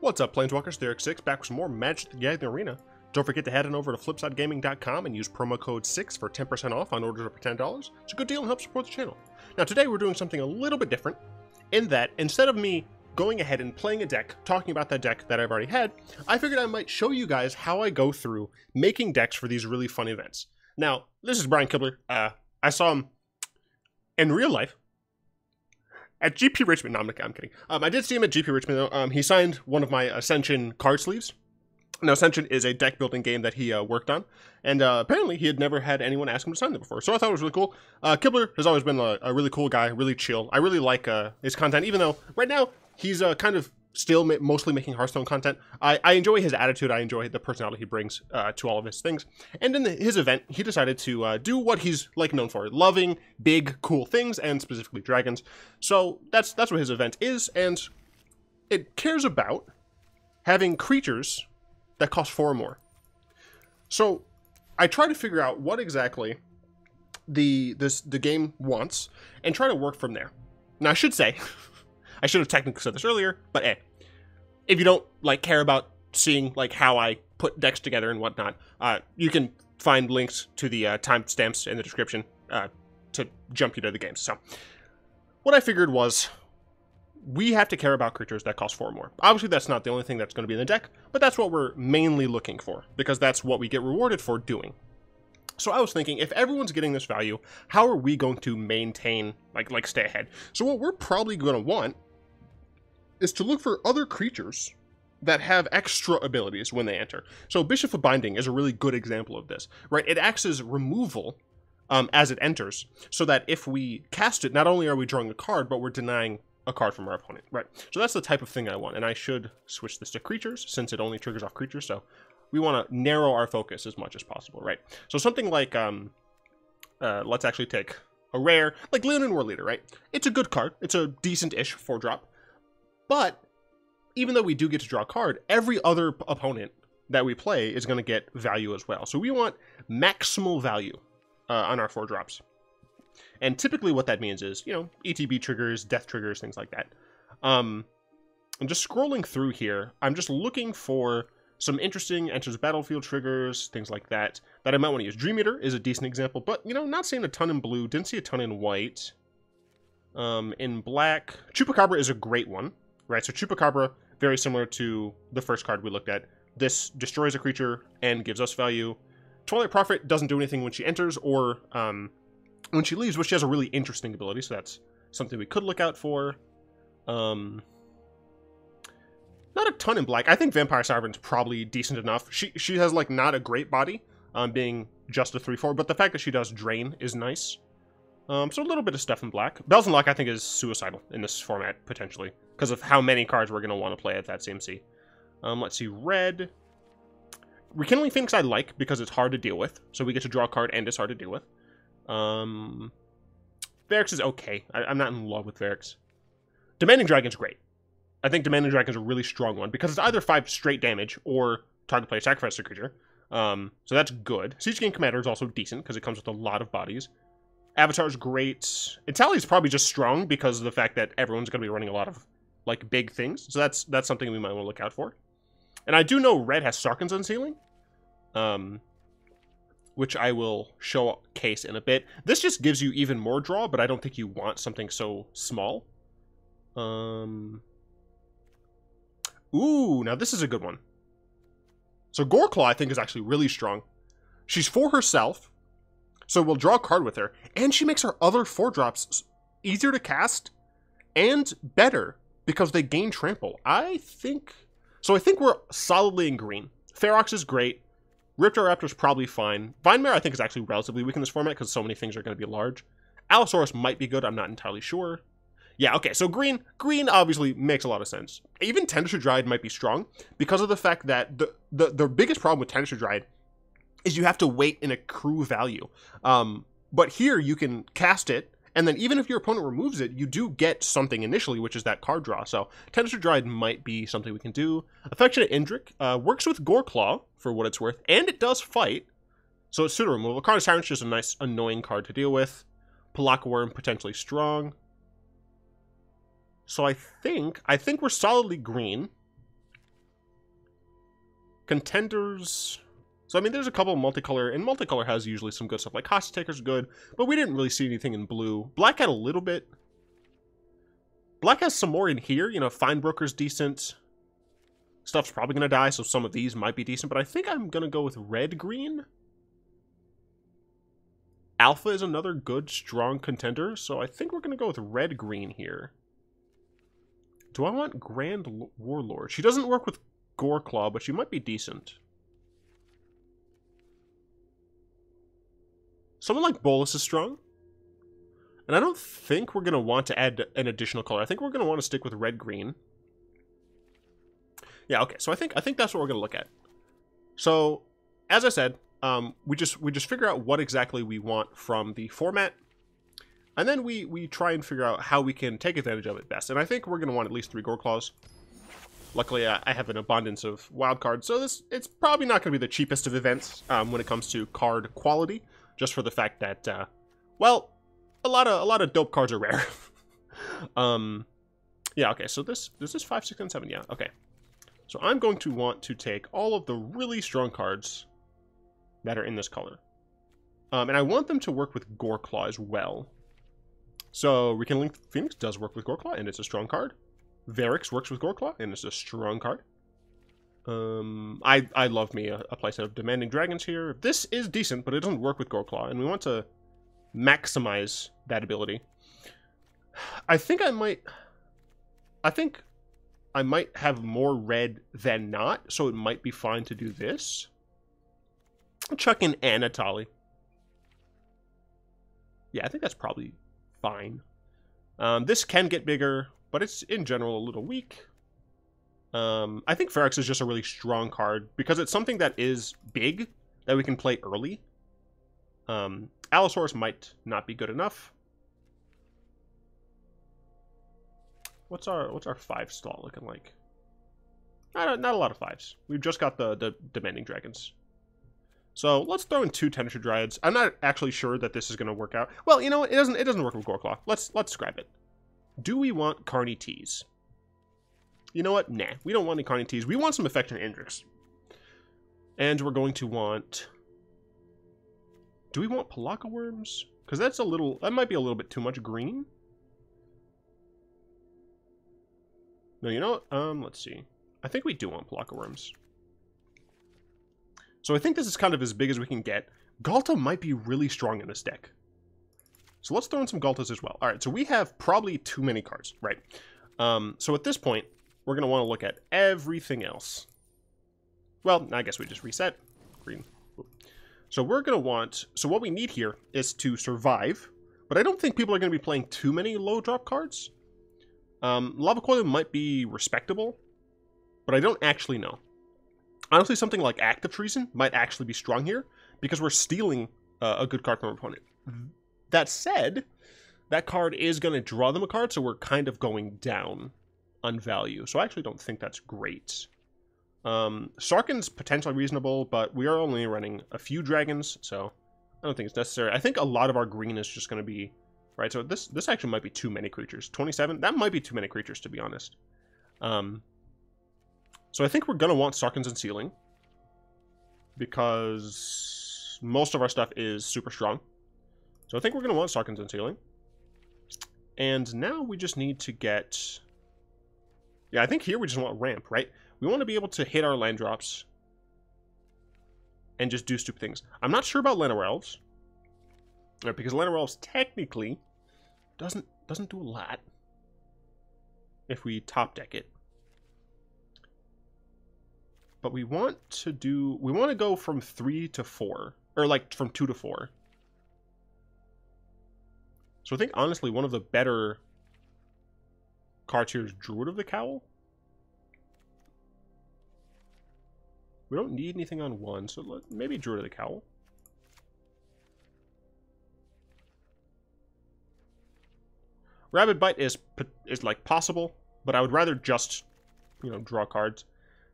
What's up, Planeswalkers? Theric6 back with some more Magic the Gathering Arena. Don't forget to head on over to flipsidegaming.com and use promo code 6 for 10% off on orders over $10. It's a good deal and helps support the channel. Now today we're doing something a little bit different, in that instead of me going ahead and playing a deck, talking about that deck that I've already had, I figured I might show you guys how I go through making decks for these really fun events. Now, this is Brian Kibler. I saw him in real life at GP Richmond. No, I'm kidding. I did see him at GP Richmond, though. He signed one of my Ascension card sleeves. Now, Ascension is a deck building game that he worked on, and apparently he had never had anyone ask him to sign it before, so I thought it was really cool. Kibler has always been a really cool guy, really chill. I really like his content, even though right now he's kind of still mostly making Hearthstone content. I enjoy his attitude, I enjoy the personality he brings to all of his things, and in his event, he decided to do what he's known for, loving big, cool things, and specifically dragons. So that's what his event is, and it cares about having creatures that cost 4 or more. So I try to figure out what exactly the game wants and try to work from there. Now I should say, I should have technically said this earlier, but if you don't care about seeing how I put decks together and whatnot, you can find links to the timestamps in the description to jump you to the games. So what I figured was, we have to care about creatures that cost 4 or more. Obviously, that's not the only thing that's going to be in the deck, but that's what we're mainly looking for, because that's what we get rewarded for doing. So I was thinking, if everyone's getting this value, how are we going to maintain, stay ahead? So what we're probably going to want is to look for other creatures that have extra abilities when they enter. So Bishop of Binding is a really good example of this, right? It acts as removal as it enters, so that if we cast it, not only are we drawing a card, but we're denying a card from our opponent, right? So that's the type of thing I want, and I should switch this to creatures since it only triggers off creatures, so we want to narrow our focus as much as possible, right? So something like, let's actually take a rare, like Leonin War Leader, right? It's a good card. It's a decent-ish 4-drop, but even though we do get to draw a card, every other opponent that we play is going to get value as well. So we want maximal value on our 4-drops. And typically what that means is, ETB triggers, death triggers, things like that. I'm just scrolling through here. I'm just looking for some interesting enters battlefield triggers, things like that I might want to use. Dream Eater is a decent example, but, not seeing a ton in blue. Didn't see a ton in white. In black, Chupacabra is a great one, right? So Chupacabra, very similar to the first card we looked at. This destroys a creature and gives us value. Twilight Prophet doesn't do anything when she enters or when she leaves, which she has a really interesting ability, so that's something we could look out for. Not a ton in black. I think Vampire Sovereign's probably decent enough. She has not a great body, being just a 3/4, but the fact that she does drain is nice. So a little bit of stuff in black. Bells and Luck I think is suicidal in this format, potentially, because of how many cards we're going to want to play at that CMC. Let's see, red. Rekindling Phoenix I like, because it's hard to deal with, so we get to draw a card and it's hard to deal with. Ferox is okay. I'm not in love with Ferox. Demanding Dragon's great. I think Demanding Dragon's a really strong one, because it's either 5 straight damage, or target player sacrifice a creature. So that's good. Siege King Commander is also decent, because it comes with a lot of bodies. Avatar's great. Etali is probably just strong, because of the fact that everyone's going to be running a lot of, big things. So that's something we might want to look out for. And I do know red has Sarkhan's Unsealing. Which I will showcase in a bit. This just gives you even more draw, but I don't think you want something so small. Ooh, now this is a good one. So Goreclaw, I think, is actually really strong. She's for herself, so we'll draw a card with her, and she makes our other 4-drops easier to cast and better because they gain trample. I think we're solidly in green. Ferox is great. Ripjaw Raptor's probably fine. Vinemare, I think, is actually relatively weak in this format because so many things are going to be large. Allosaurus might be good. I'm not entirely sure. Yeah, okay, so green obviously makes a lot of sense. Even Tendershoe Dryad might be strong because of the fact that the biggest problem with Tendershoe Dryad is you have to wait and accrue value. But here you can cast it, and then even if your opponent removes it, you do get something initially, which is that card draw. So Tendershoe Dryad might be something we can do. Affectionate Indrik works with Goreclaw, for what it's worth, and it does fight, so it's pseudo removal. Carnage Tyrant's just a nice, annoying card to deal with. Pelakka Wurm, potentially strong. So I think we're solidly green. Contenders. So, I mean, there's a couple of multicolor, and multicolor has usually some good stuff. Like, Hostage Taker's good, but we didn't really see anything in blue. Black had a little bit. Black has some more in here. You know, Fine Broker's decent. Stuff's probably going to die, so some of these might be decent, but I think I'm going to go with red-green. Alpha is another good, strong contender, so I think we're going to go with red-green here. Do I want Grand Warlord? She doesn't work with Goreclaw, but she might be decent. Someone like Bolus is strong. And I don't think we're going to want to add an additional color. I think we're going to want to stick with red-green. Yeah, okay, so I think that's what we're going to look at. So, as I said, we just figure out what exactly we want from the format, and then we try and figure out how we can take advantage of it best. And I think we're going to want at least 3 Goreclaws. Luckily, I have an abundance of wild cards, so it's probably not going to be the cheapest of events when it comes to card quality, just for the fact that, well, a lot of dope cards are rare. Yeah, okay, so this is 5, 6, and 7, yeah, okay. So I'm going to want to take all of the really strong cards that are in this color. And I want them to work with Goreclaw as well. So Rekindling Phoenix does work with Goreclaw, and it's a strong card. Verix works with Goreclaw, and it's a strong card. I love me a playset of Demanding Dragons here. This is decent, but it doesn't work with Goreclaw, and we want to maximize that ability. I think I might have more red than not, so it might be fine to do this. I'll chuck in an Etali. Yeah, I think that's probably fine. This can get bigger, but it's in general a little weak. I think Ferox is just a really strong card because it's something that is big that we can play early. Allosaurus might not be good enough. What's our 5 slot looking like? Not a lot of 5s. We've just got the Demanding Dragons. So let's throw in 2 Tenor Dryads. I'm not actually sure that this is going to work out. Well, you know what? It doesn't work with Goreclaw. Let's scrap it. Do we want Carny Tees? You know what? Nah, we don't want any Carny Tees. We want some Affection Indrix. And we're going to want... Do we want Pelakka Wurms? Because that might be a little bit too much green. No, you know what? Let's see. I think we do want Pelakka Wurms. So I think this is kind of as big as we can get. Ghalta might be really strong in this deck. So let's throw in some Ghaltas as well. Alright, so we have probably too many cards, right? So at this point, we're going to want to look at everything else. Well, I guess we just reset. Green. So we're going to want... So what we need here is to survive. But I don't think people are going to be playing too many low drop cards. Lava Coil might be respectable, but I don't actually know. Honestly, something like Active Treason might actually be strong here, because we're stealing a good card from our opponent. That said, that card is going to draw them a card, so we're kind of going down on value. So I actually don't think that's great. Sarkhan's potentially reasonable, but we are only running a few dragons, so I don't think it's necessary. I think a lot of our green is just going to be... Right, so this actually might be too many creatures. 27? That might be too many creatures, to be honest. So I think we're going to want Sarkhan's Unsealing, because most of our stuff is super strong. So I think we're going to want Sarkhan's Unsealing. And now we just need to get... Yeah, I think here we just want Ramp, right? We want to be able to hit our land drops and just do stupid things. I'm not sure about Llanowar Elves, because Llanowar Elves technically doesn't do a lot if we top deck it. But we want to go from 3 to 4, or like from 2 to 4. So I think honestly one of the better cards here is Druid of the Cowl. We don't need anything on 1, so maybe Druid of the Cowl. Rabid Bite is like possible, but I would rather just, you know, draw cards.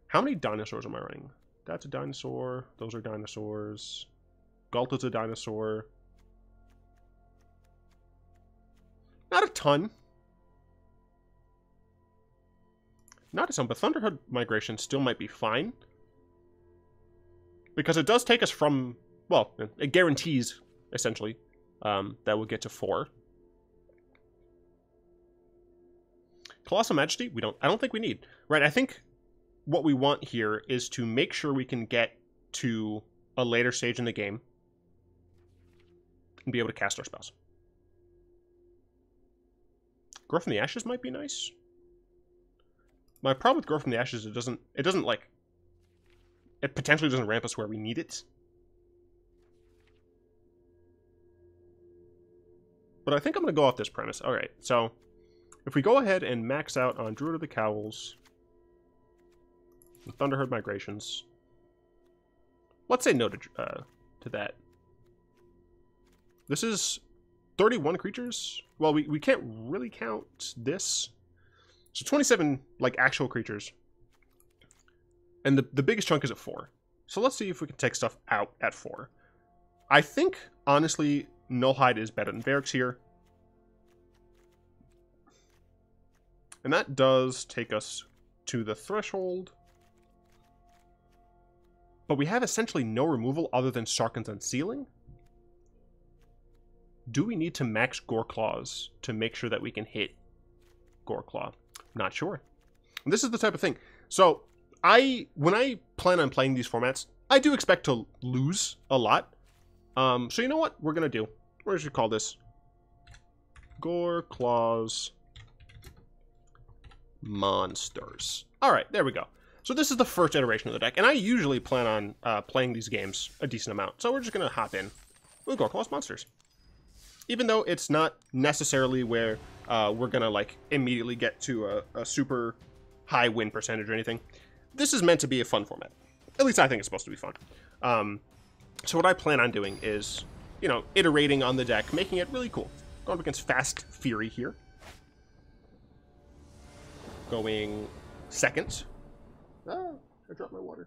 How many dinosaurs am I running? That's a dinosaur. Those are dinosaurs. Ghalta's a dinosaur. Not a ton. Not a ton, but Thunderherd Migration still might be fine. Because it does take us from, well, it guarantees, essentially, that we'll get to 4. Colossal Majesty, I don't think we need. Right, I think what we want here is to make sure we can get to a later stage in the game and be able to cast our spells. Grow from the Ashes might be nice. My problem with Grow from the Ashes, it doesn't like, it potentially doesn't ramp us where we need it. But I think I'm going to go off this premise. Alright, so if we go ahead and max out on Druid of the Cowls, and Thunderherd Migrations, let's say no to that. This is 31 creatures. Well, we can't really count this. So 27, like, actual creatures. And the biggest chunk is at 4. So let's see if we can take stuff out at 4. I think, honestly, Nullhide is better than Ferox here. And that does take us to the threshold. But we have essentially no removal other than Sarkhan's Unsealing. Do we need to max Goreclaws to make sure that we can hit Goreclaw? Not sure. And this is the type of thing. So, when I plan on playing these formats, I do expect to lose a lot. So you know what we're going to do? What should we call this? Goreclaw's Monsters. Alright, there we go. So this is the first iteration of the deck, and I usually plan on playing these games a decent amount. So we're just going to hop in with Goreclaw's Monsters. Even though it's not necessarily where we're going to, like, immediately get to a super high win percentage or anything, this is meant to be a fun format. At least I think it's supposed to be fun. So what I plan on doing is, you know, iterating on the deck, making it really cool. Going up against Fast Fury here. Going second. Ah, I dropped my water.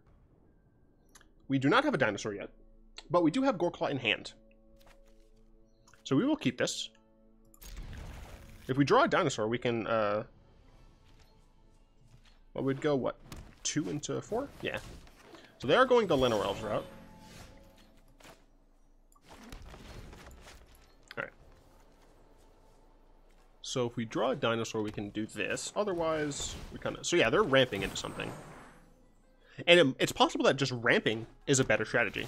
We do not have a dinosaur yet, but we do have Goreclaw in hand. So we will keep this. If we draw a dinosaur, we can, well, we'd go, what, 2 into 4? Yeah. So they are going the Lenoelves route. Alright. So if we draw a dinosaur, we can do this. Otherwise, we kind of... So yeah, they're ramping into something. And it's possible that just ramping is a better strategy.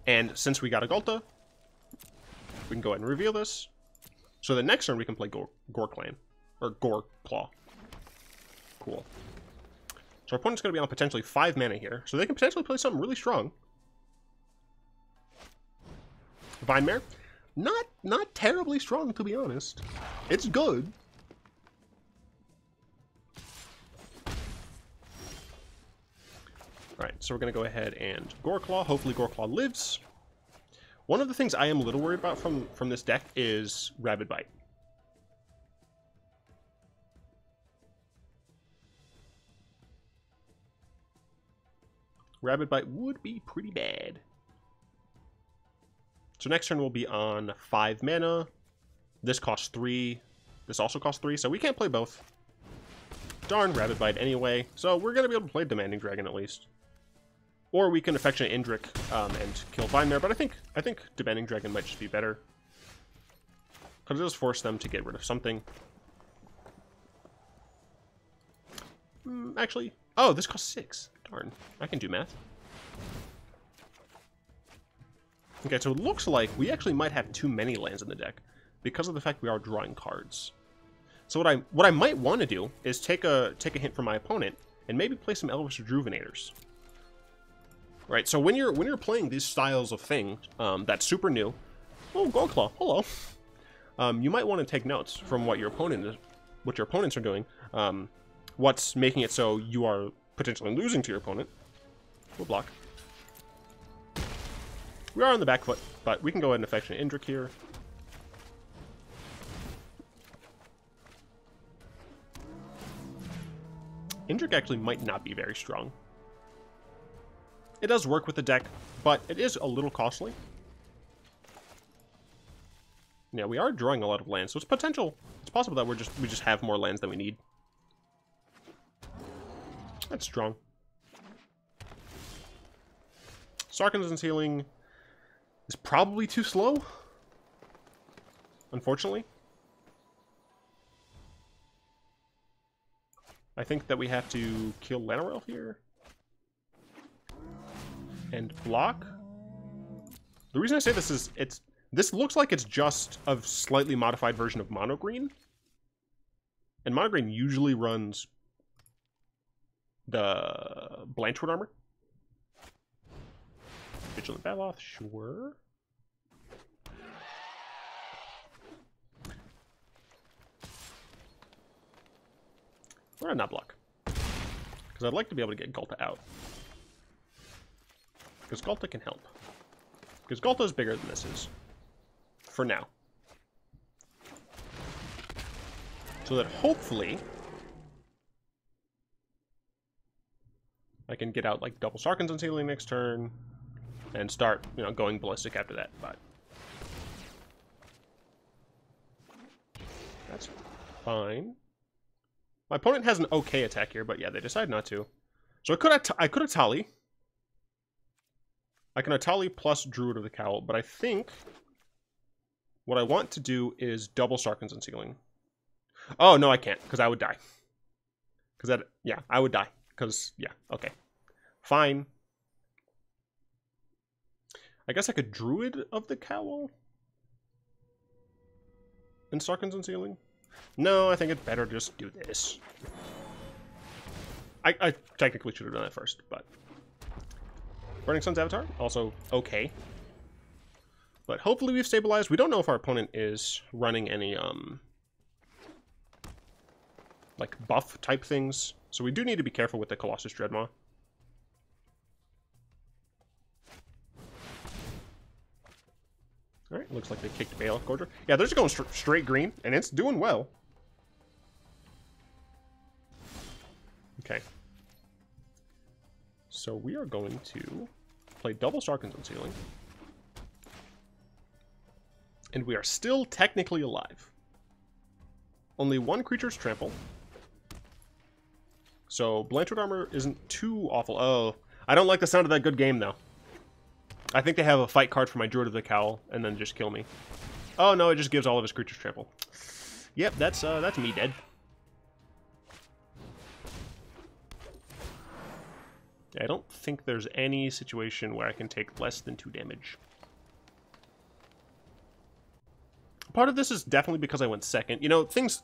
And since we got a Ghalta, we can go ahead and reveal this. So the next turn we can play Goreclaw. Or Goreclaw. Cool. So our opponent's going to be on potentially 5 mana here. So they can potentially play something really strong. Vine Mare? Not terribly strong, to be honest. It's good. Alright, so we're going to go ahead and Goreclaw. Hopefully Goreclaw lives. One of the things I am a little worried about from this deck is Rabid Bite. Rabid Bite would be pretty bad. So next turn will be on 5 mana. This costs 3. This also costs 3, so we can't play both. Darn Rabid Bite anyway. So we're going to be able to play Demanding Dragon at least. Or we can Affectionate Indrik and kill Vine Mare, but I think Demanding Dragon might just be better. Because it does force them to get rid of something. Actually, oh, this costs 6. Darn, I can do math. Okay, so it looks like we actually might have too many lands in the deck because of the fact we are drawing cards. So what I might want to do is take a hint from my opponent and maybe play some Elvish Rejuvenators. Right, so when you're playing these styles of thing that's super new, oh, Goreclaw, hello. You might want to take notes from what your opponents are doing. What's making it so you are potentially losing to your opponent. We'll block. We are on the back foot, but we can go ahead and Affectionate Indrik here. Indrik actually might not be very strong. It does work with the deck, but it is a little costly. Yeah, we are drawing a lot of lands, so it's possible that we just have more lands than we need. That's strong. Sarkhan's Unsealing is probably too slow, unfortunately. I think that we have to kill Lanarelf here. And block. The reason I say this is, this looks like it's just a slightly modified version of Mono Green. And Mono Green usually runs the Blanchwood armor. Vigilant Baloth, sure. Or not block. Because I'd like to be able to get Ghalta out. Because Ghalta can help. Because Ghalta is bigger than this is. For now. So that hopefully I can get out like double Sarkhan's Unsealing next turn and start, you know, going ballistic after that. But that's fine. My opponent has an okay attack here, but yeah, they decide not to. So I could Etali. I can Etali plus Druid of the Cowl, but I think what I want to do is double Sarkhan's Unsealing. Oh, no, I can't, because I would die. Because that, yeah, I would die. Because, yeah, okay. Fine. I guess I could Druid of the Cowl? And Sarkhan's Unsealing? No, I think it's better to just do this. I technically should have done that first, but... Burning Sun's Avatar, also okay. But hopefully we've stabilized. We don't know if our opponent is running any, like, buff type things. So we do need to be careful with the Colossus Dreadmaw. Alright, looks like they kicked Baloth Gorger. Yeah, they're just going straight green, and it's doing well. Okay. So we are going to play double Sarkhan's Unsealing. And we are still technically alive. Only one creature's trample. So Blanchwood armor isn't too awful. Oh, I don't like the sound of that good game, though. I think they have a fight card for my Druid of the Cowl, and then just kill me. Oh, no, it just gives all of his creatures trample. Yep, that's me dead. I don't think there's any situation where I can take less than 2 damage. Part of this is definitely because I went second. You know, things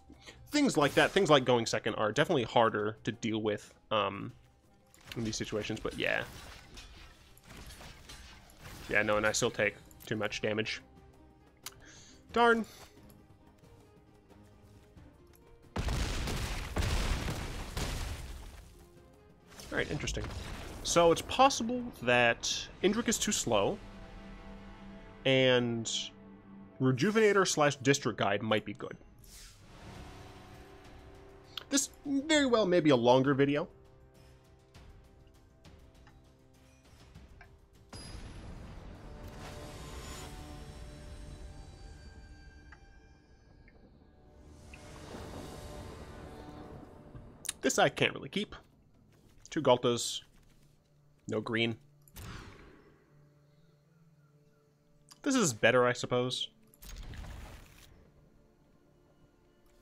like that, things like going second are definitely harder to deal with in these situations, but yeah. Yeah, no, and I still take too much damage. Darn. Alright, interesting. So it's possible that Indrik is too slow, and Rejuvenator / District Guide might be good. This very well may be a longer video. This I can't really keep. 2 Ghaltas. No green. This is better, I suppose.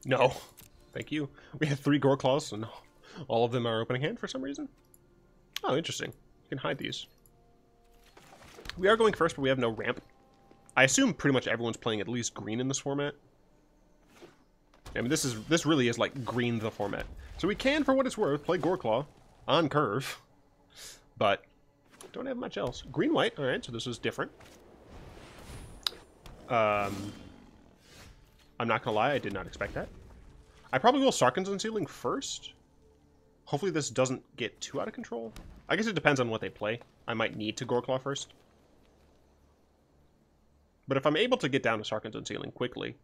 No. Thank you. We have 3 Goreclaws, and all of them are opening hand for some reason. Oh, interesting. You can hide these. We are going first, but we have no ramp. I assume pretty much everyone's playing at least green in this format. I mean, this really is like green the format. So we can, for what it's worth, play Goreclaw on curve, but don't have much else. Green-white, all right, so this is different. I'm not gonna lie, I did not expect that. I probably will Sarkhan's Unsealing first. Hopefully this doesn't get too out of control. I guess it depends on what they play. I might need to Goreclaw first. But if I'm able to get down to Sarkhan's Unsealing quickly,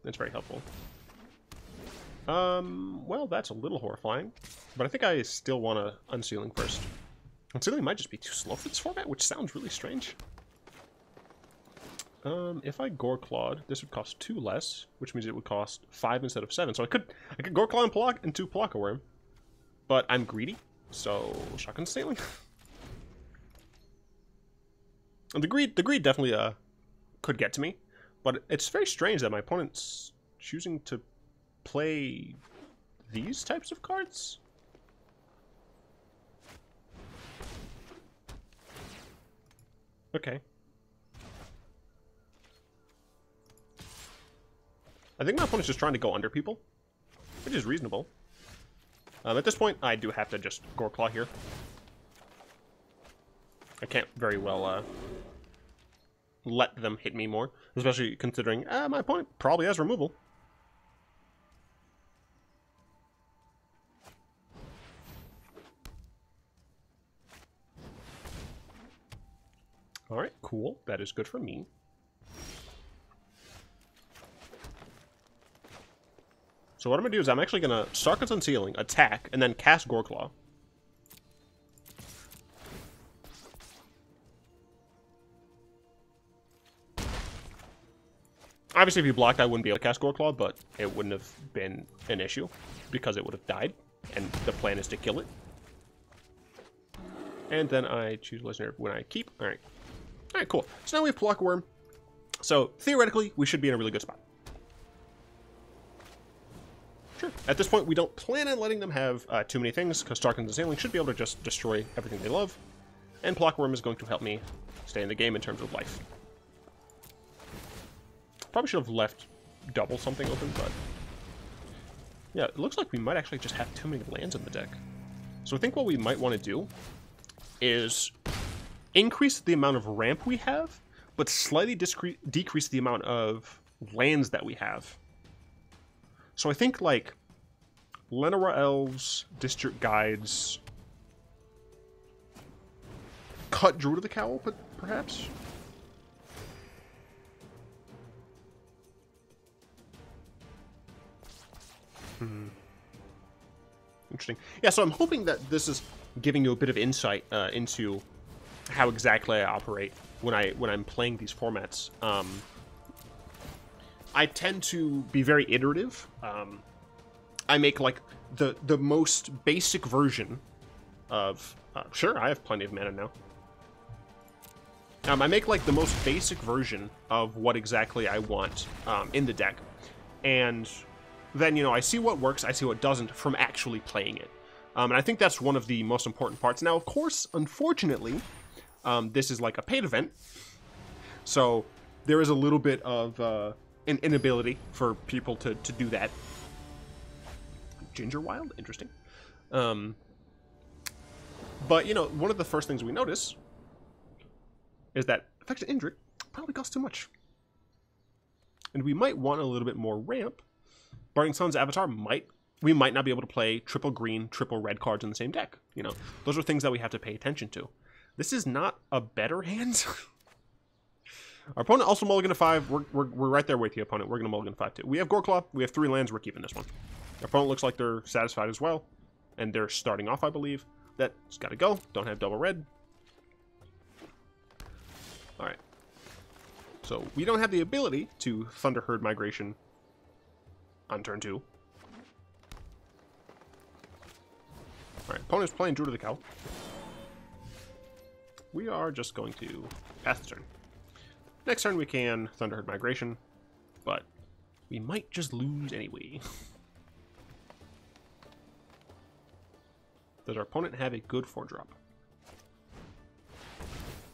that's very helpful. Well, that's a little horrifying. But I think I still want to Unsealing first. Unsealing might just be too slow for this format, which sounds really strange. If I Goreclawed, this would cost 2 less, which means it would cost 5 instead of 7. So I could Goreclaw into Pelakka Wurm, but I'm greedy, so Sarkhan's Unsealing. And the greed definitely could get to me, but it's very strange that my opponent's choosing to play these types of cards. Okay. I think my opponent's just trying to go under people, which is reasonable. At this point, I do have to just Goreclaw here. I can't very well let them hit me more, especially considering my opponent probably has removal. Alright, cool. That is good for me. So what I'm going to do is I'm actually going to Sarkhan's Unsealing, attack, and then cast Goreclaw. Obviously, if you blocked, I wouldn't be able to cast Goreclaw, but it wouldn't have been an issue because it would have died, and the plan is to kill it. And then I choose Legendary when I keep. Alright. Alright, cool. So now we have Pelakka Wurm. So, theoretically, we should be in a really good spot. Sure. At this point, we don't plan on letting them have too many things, because Sarkhan's Unsealing should be able to just destroy everything they love. And Pelakka Wurm is going to help me stay in the game in terms of life. Probably should have left double something open, but... yeah, it looks like we might actually just have too many lands in the deck. So I think what we might want to do is increase the amount of ramp we have, but slightly decrease the amount of lands that we have. So I think, like, Llanowar Elves, District Guides, cut Druid of the Cowl, but perhaps? Interesting. Yeah, so I'm hoping that this is giving you a bit of insight into how exactly I operate when I'm playing these formats. I tend to be very iterative. I make like the most basic version of sure, I have plenty of mana now. I make like the most basic version of what exactly I want in the deck, and then, you know, I see what works, I see what doesn't from actually playing it. And I think that's one of the most important parts. Now, of course, unfortunately, this is like a paid event, so there is a little bit of an inability for people to do that. Ginger Wild? Interesting. But, you know, one of the first things we notice is that Affection Indrik probably costs too much. And we might want a little bit more ramp. Burning Sun's Avatar we might not be able to play triple green, triple red cards in the same deck. You know, those are things that we have to pay attention to. This is not a better hand. Our opponent also mulligan to 5. We're right there with you, opponent. We're going to mulligan 5 too. We have Goreclaw. We have 3 lands. We're keeping this one. Our opponent looks like they're satisfied as well. And they're starting off, I believe. That's got to go. Don't have double red. Alright. So, we don't have the ability to Thunderherd Migration on turn 2. Alright, opponent's playing Druid of the Cowl. We are just going to pass the turn. Next turn we can Thunderherd Migration, but we might just lose anyway. Does our opponent have a good 4-drop?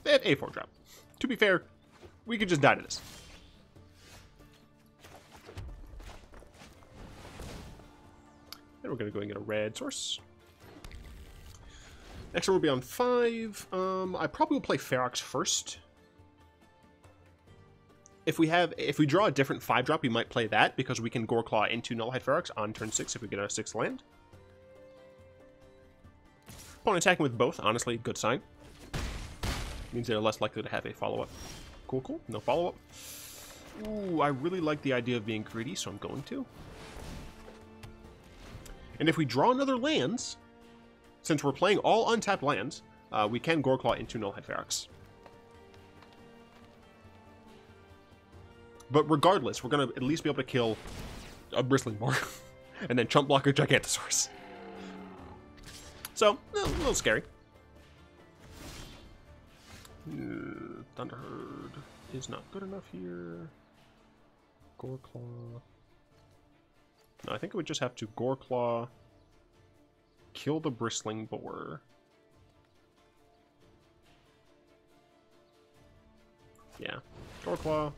They have a 4-drop. To be fair, we could just die to this. Then we're going to go and get a red source. Next turn will be on 5. I probably will play Ferox first. If we draw a different 5-drop, we might play that, because we can Goreclaw into Nullhide Ferox on turn 6 if we get a 6th land. Opponent attacking with both, honestly, good sign. Means they're less likely to have a follow-up. Cool, cool. No follow-up. Ooh, I really like the idea of being greedy, so I'm going to. And if we draw another lands, since we're playing all untapped lands, we can Goreclaw into Nullhide Ferox. But regardless, we're going to at least be able to kill a Bristling Boar. And then chump block a Gigantosaurus. So, a little scary. Thunderherd is not good enough here. Goreclaw. No, I think it would just have to Goreclaw, kill the Bristling Boar. Yeah, Goreclaw.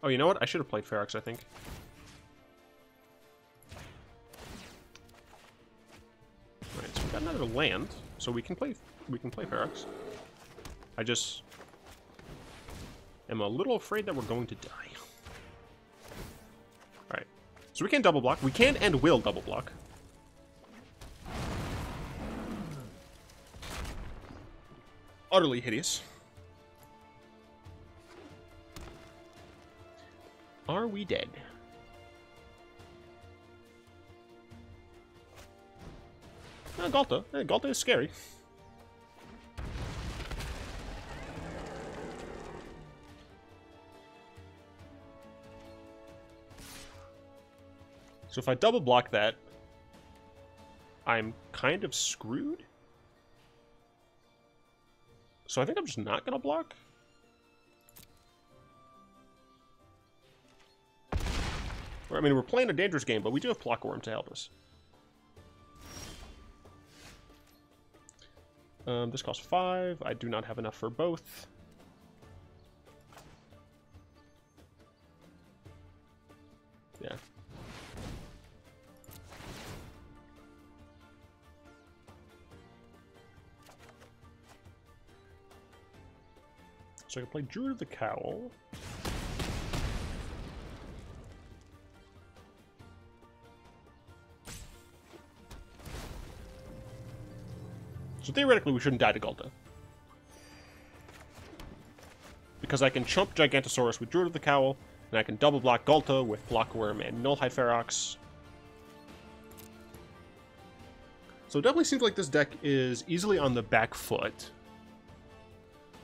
Oh, you know what? I should have played Ferox, I think. Alright, so we got another land, so we can play Ferox. I just am a little afraid that we're going to die. Alright. So we can double block. We can and will double block. Utterly hideous. Are we dead? Ghalta. Ghalta is scary. So if I double block that, I'm kind of screwed. So I think I'm just not going to block. I mean, we're playing a dangerous game, but we do have Pelakka Wurm to help us. This costs 5. I do not have enough for both. Yeah. So I can play Druid of the Cowl. So theoretically, we shouldn't die to Ghalta. Because I can chump Gigantosaurus with Druid of the Cowl, and I can double block Ghalta with Pelakka Wurm and Nullhide Ferox. So it definitely seems like this deck is easily on the back foot.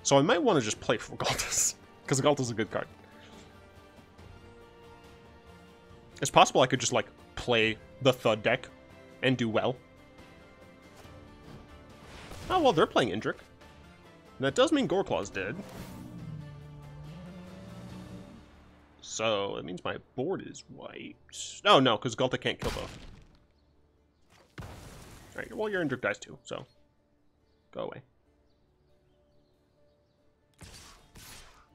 So I might want to just play for Ghaltas, because Ghalta's a good card. It's possible I could just, like, play the Thud deck and do well. Oh, well, they're playing Indrik. And that does mean Goreclaw's dead. So, that means my board is wiped. Oh, no, because Ghalta can't kill both. Alright, well, your Indrik dies too, so go away.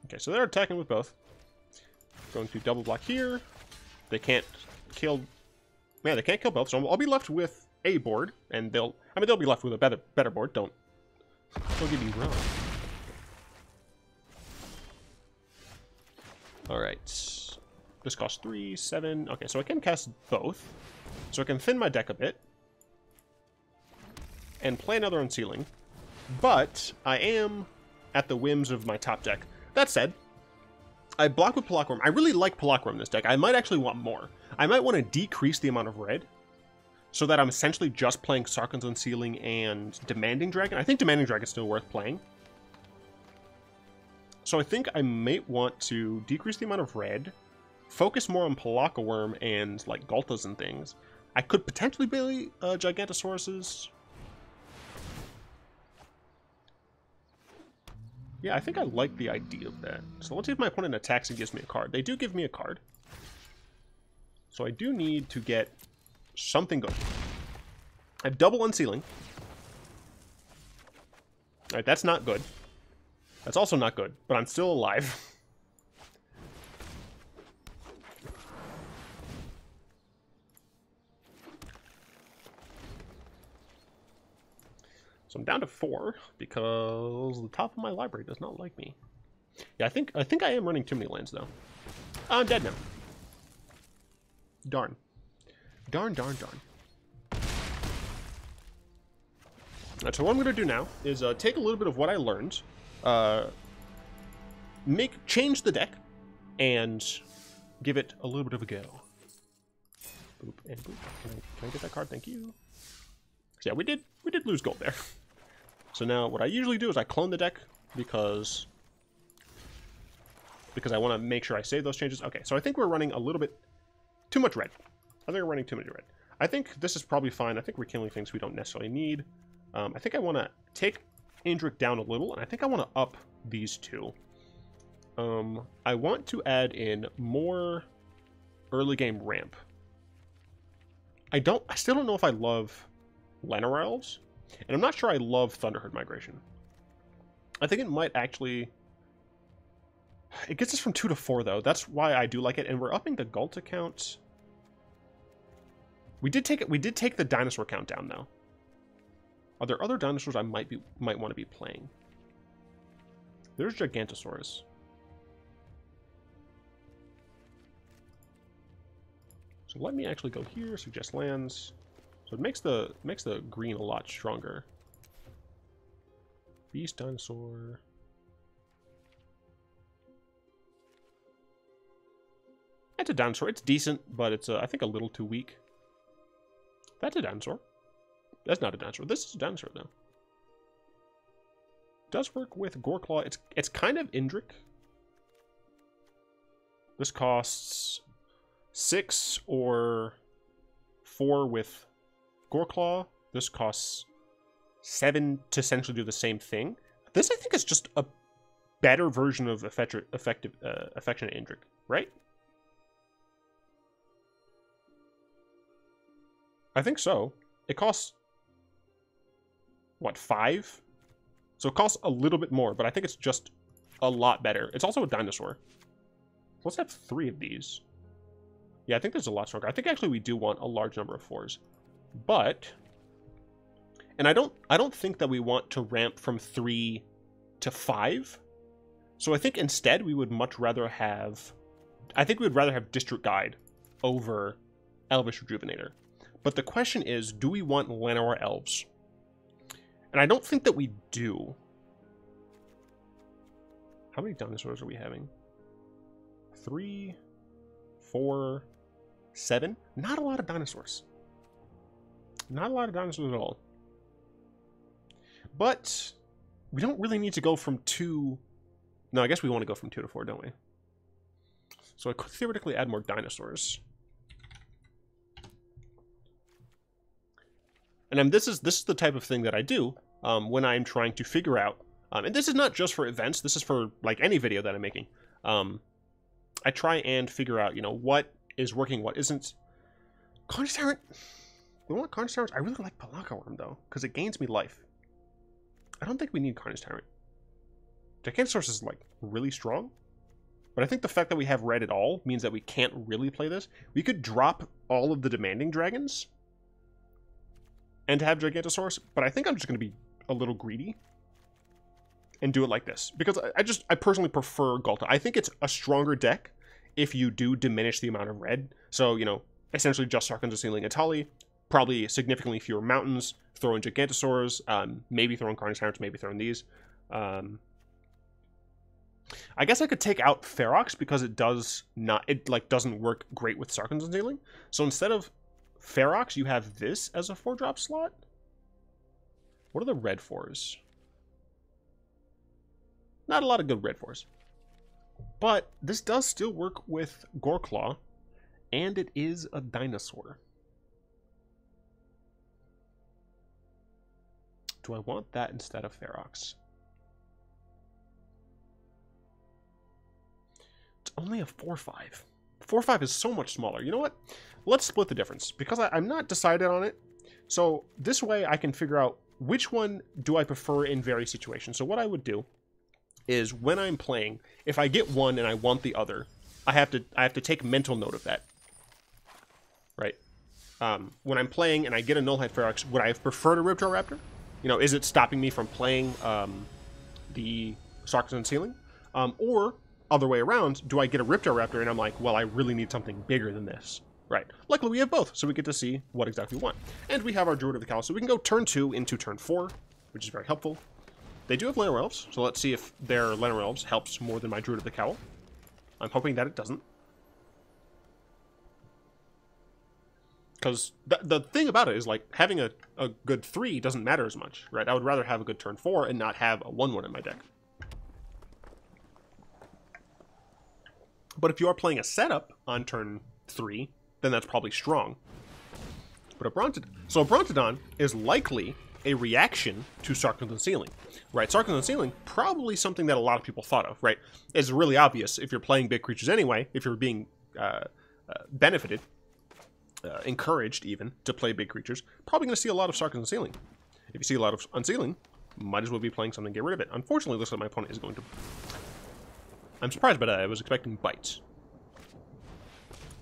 Okay, so they're attacking with both. Going to double block here. They can't kill... Man, they can't kill both, so I'll be left with a board, and they'll be left with a better board. Don't get me wrong. Alright. This costs 3, 7. Okay, so I can cast both. So I can thin my deck a bit. And play another Unsealing. But I am at the whims of my top deck. That said, I block with Pelakka Wurm. I really like Pelakka Wurm in this deck. I might actually want more. I might want to decrease the amount of red, so that I'm essentially just playing Sarkhan's Unsealing and Demanding Dragon. I think Demanding Dragon is still worth playing. So I think I might want to decrease the amount of red, focus more on Pelakka Wurm and, like, Ghaltas and things. I could potentially play Gigantosauruses. Yeah, I think I like the idea of that. So let's see if my opponent attacks and gives me a card. They do give me a card. So I do need to get something good. I have double Unsealing. Alright, that's not good. That's also not good, but I'm still alive. So I'm down to 4 because the top of my library does not like me. Yeah, I think I am running too many lands though. I'm dead now. Darn. Darn, darn, darn. Alright, so what I'm going to do now is take a little bit of what I learned, change the deck, and give it a little bit of a go. Boop and boop. Can I get that card? Thank you. So yeah, we did lose gold there. So now what I usually do is I clone the deck because I want to make sure I save those changes. Okay, so I think we're running a little bit too much red. I think we're running too much red. I think this is probably fine. I think we're killing things we don't necessarily need. I think I want to take Indrik down a little, and I think I want to up these two. I want to add in more early game ramp. I still don't know if I love Llanowar Elves, and I'm not sure I love Thunderherd Migration. I think it might actually... It gets us from 2 to 4, though. That's why I do like it, and we're upping the Ghalta count. We did take the dinosaur count down, though. Are there other dinosaurs I might want to be playing? There's Gigantosaurus. So let me actually go here, suggest lands. So it makes the green a lot stronger. Beast dinosaur. It's a dinosaur. It's decent, but it's I think a little too weak. That's a dinosaur. That's not a dinosaur. This is a dinosaur though. Does work with Goreclaw. It's kind of Indrik. This costs 6 or 4 with Goreclaw. This costs 7 to essentially do the same thing. This, I think, is just a better version of Affectionate Indrik, right? I think so. It costs, what, 5? So it costs a little bit more, but I think it's just a lot better. It's also a dinosaur. Let's have 3 of these. Yeah, I think there's a lot stronger. I think actually we do want a large number of 4s. But, and I don't think that we want to ramp from 3 to 5. So I think instead we would much rather have, I think we would rather have District Guide over Elvish Rejuvenator. But the question is, do we want Llanowar Elves? And I don't think that we do. How many dinosaurs are we having? 3, 4, 7? Not a lot of dinosaurs. Not a lot of dinosaurs at all. But we don't really need to go from 2... No, I guess we want to go from 2 to 4, don't we? So I could theoretically add more dinosaurs. And this is the type of thing that I do when I'm trying to figure out, and this is not just for events, this is for like any video that I'm making. I try and figure out, you know, what is working, what isn't. Carnage Tyrant. We want Carnage Tyrant. I really like Pelakka Wurm though, because it gains me life. I don't think we need Carnage Tyrant. Gigantosaurus is like really strong, but I think the fact that we have red at all means that we can't really play this. We could drop all of the demanding dragons and have Gigantosaurus, but I think I'm just going to be a little greedy and do it like this, because I personally prefer Ghalta. I think it's a stronger deck if you do diminish the amount of red. So, you know, essentially just Sarkhan's Unsealing Etali, probably significantly fewer mountains, throw in Gigantosaurs, maybe throw in Carnage Tyrants, maybe throw in these. I guess I could take out Ferox because it doesn't work great with Sarkhan's Unsealing. So instead of Ferox, you have this as a 4-drop slot. What are the red 4s? Not a lot of good red 4s. But this does still work with Goreclaw, and it is a dinosaur. Do I want that instead of Ferox? It's only a 4-5. 4-5 is so much smaller. You know what? Let's split the difference, because I'm not decided on it. So this way I can figure out which one do I prefer in various situations. So what I would do is when I'm playing, if I get one and I want the other, I have to take mental note of that. Right? When I'm playing and I get a Nullhide Ferox, would I have preferred a Ripjaw Raptor? You know, is it stopping me from playing the Sarkhan's Unsealing? Or other way around, do I get a Ripjaw Raptor and I'm like, well, I really need something bigger than this. Right. Luckily, we have both, so we get to see what exactly we want. And we have our Druid of the Cowl, so we can go turn 2 into turn 4, which is very helpful. They do have Llanowar Elves, so let's see if their Llanowar Elves helps more than my Druid of the Cowl. I'm hoping that it doesn't. Because the thing about it is, like, having a good 3 doesn't matter as much, right? I would rather have a good turn 4 and not have a 1-1 in my deck. But if you are playing a setup on turn 3, then that's probably strong. But a Brontodon is likely a reaction to Sarkhan's Unsealing, right? Sarkhan's Unsealing, probably something that a lot of people thought of, right? It's really obvious if you're playing big creatures anyway, if you're being benefited, encouraged even, to play big creatures, probably going to see a lot of Sarkhan's Unsealing. If you see a lot of Unsealing, might as well be playing something to get rid of it. Unfortunately, it looks like my opponent is going to... I'm surprised by that. I was expecting bites.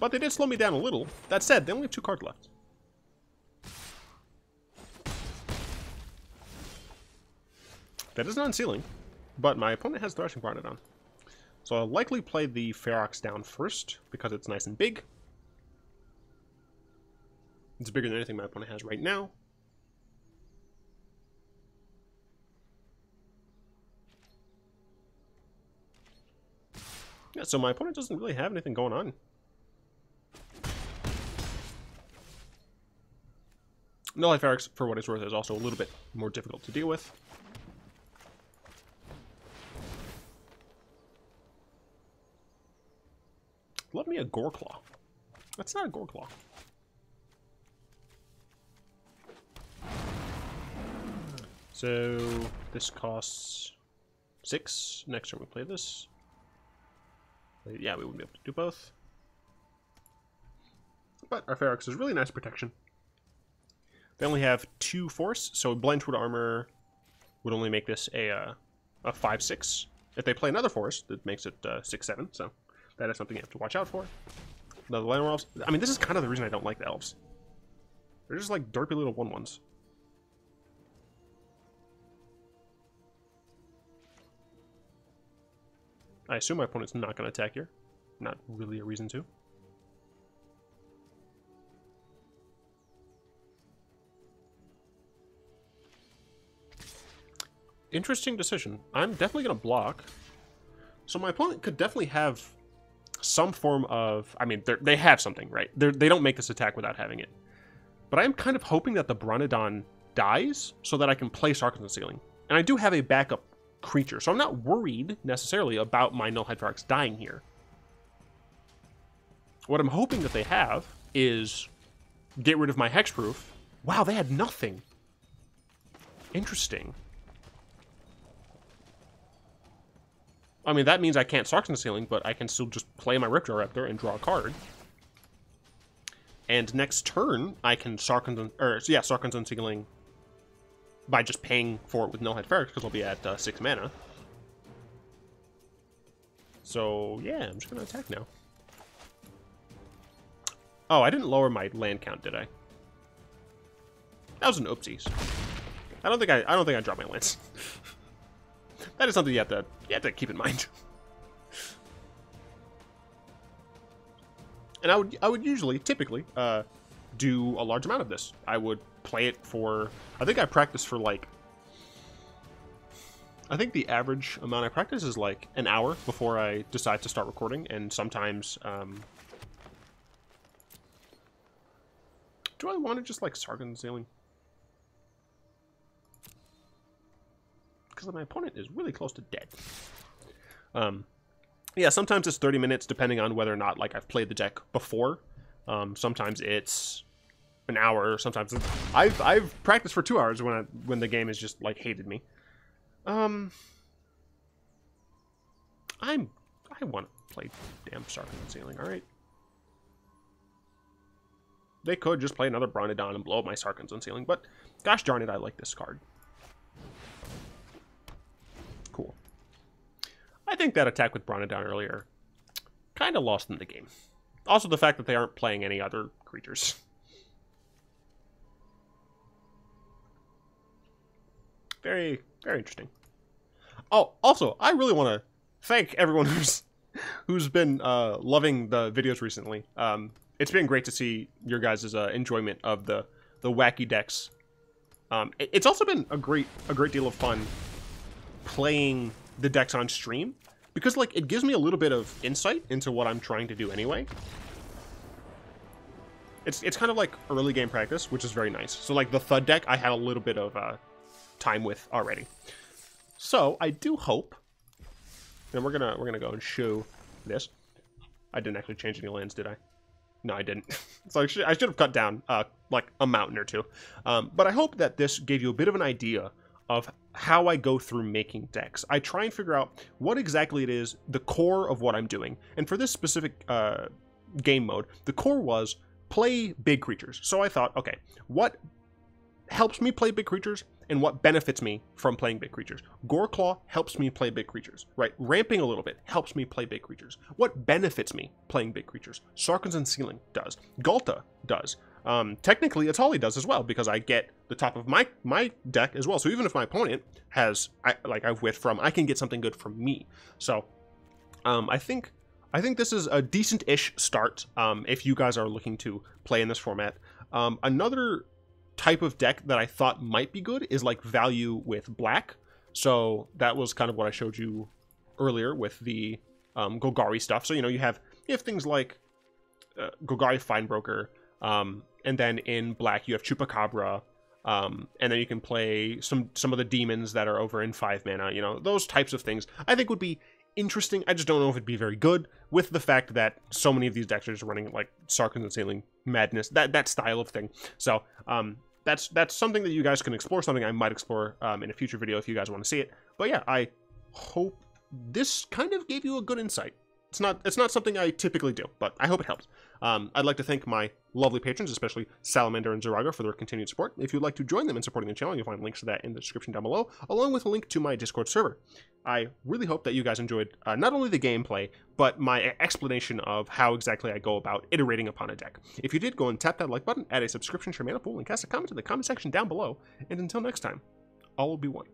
But they did slow me down a little. That said, they only have 2 cards left. That is not Unsealing, but my opponent has Thrashing Bronodon. So I'll likely play the Ferox down first, because it's nice and big. It's bigger than anything my opponent has right now. Yeah, so my opponent doesn't really have anything going on. Nullhide Ferox, for what it's worth, is also a little bit more difficult to deal with. Love me a Goreclaw. That's not a Goreclaw. So this costs 6. Next turn we play this. Yeah, we wouldn't be able to do both. But our Ferox is really nice protection. They only have 2 force, so Blind Toward Armor would only make this a 5/6. If they play another force, that makes it 6/7. So that is something you have to watch out for. The Land Elves. I mean, this is kind of the reason I don't like the elves. They're just like derpy little 1/1s. I assume my opponent's not going to attack here. Not really a reason to. Interesting decision. I'm definitely going to block. So my opponent could definitely have some form of... I mean, they have something, right? They don't make this attack without having it. But I'm kind of hoping that the Bronodon dies so that I can play Sarkhan's Unsealing. And I do have a backup creature, so I'm not worried necessarily about my Nullhide Ferox dying here. What I'm hoping that they have is get rid of my Hexproof. Wow, they had nothing. Interesting. I mean, that means I can't Sarkhan's Unsealing, but I can still just play my Ripjaw Raptor and draw a card. And next turn, I can Sarkhan's Unsealing by just paying for it with Nullhide Ferox, because I'll be at 6 mana. So, yeah, I'm just going to attack now. Oh, I didn't lower my land count, did I? That was an oopsies. I don't think I dropped my lands. That is something you have to keep in mind. And I would usually, typically, do a large amount of this. I would play it for... I think I practice for like... I think the average amount I practice is like an hour before I decide to start recording, and sometimes... do I want to just like Sarkhan's Unsealing? Because my opponent is really close to dead. Yeah, sometimes it's 30 minutes depending on whether or not like I've played the deck before. Sometimes it's an hour. Sometimes it's, I've practiced for 2 hours when the game is just like hated me. I want to play damn Sarkhan's Unsealing. All right. They could just play another Bronodon and blow up my Sarkhan's Unsealing, but gosh darn it, I like this card. Cool. I think that attack with Bronodon earlier kind of lost them the game. Also the fact that they aren't playing any other creatures. Very, very interesting. Oh, also, I really want to thank everyone who's been loving the videos recently. It's been great to see your guys' enjoyment of the wacky decks. It's also been a great deal of fun playing the decks on stream, because like it gives me a little bit of insight into what I'm trying to do anyway. It's kind of like early game practice, which is very nice. So like the Thud deck I had a little bit of time with already. So I do hope, and we're gonna go and show this. I didn't actually change any lands, did I? No, I didn't. So I should have cut down like a mountain or two. But I hope that this gave you a bit of an idea of how I go through making decks. I try and figure out what exactly it is, the core of what I'm doing. And for this specific game mode, the core was play big creatures. So I thought, okay, what helps me play big creatures and what benefits me from playing big creatures? Goreclaw helps me play big creatures, right? Ramping a little bit helps me play big creatures. What benefits me playing big creatures? Sarkhan's Unsealing does. Ghalta does. Technically, Etali does as well, because I get the top of my deck as well. So even if my opponent has, I've whiffed from, I can get something good from me. So I think this is a decent-ish start if you guys are looking to play in this format. Another type of deck that I thought might be good is like value with black. So that was kind of what I showed you earlier with the Golgari stuff. So, you have things like Golgari Finebroker, and then in black you have Chupacabra, and then you can play some of the demons that are over in 5 mana, those types of things I think would be interesting. I just don't know if it'd be very good with the fact that so many of these decks are just running like Sarkhan's Unsealing madness, that style of thing. So that's something that you guys can explore, something I might explore in a future video if you guys want to see it. But yeah, I hope this kind of gave you a good insight. It's not something I typically do, but I hope it helps. I'd like to thank my lovely patrons, especially Salamander and Zeraga, for their continued support. If you'd like to join them in supporting the channel, you'll find links to that in the description down below, along with a link to my Discord server. I really hope that you guys enjoyed not only the gameplay, but my explanation of how exactly I go about iterating upon a deck. If you did, go and tap that like button, add a subscription to your mana pool, and cast a comment in the comment section down below. And until next time, all will be one.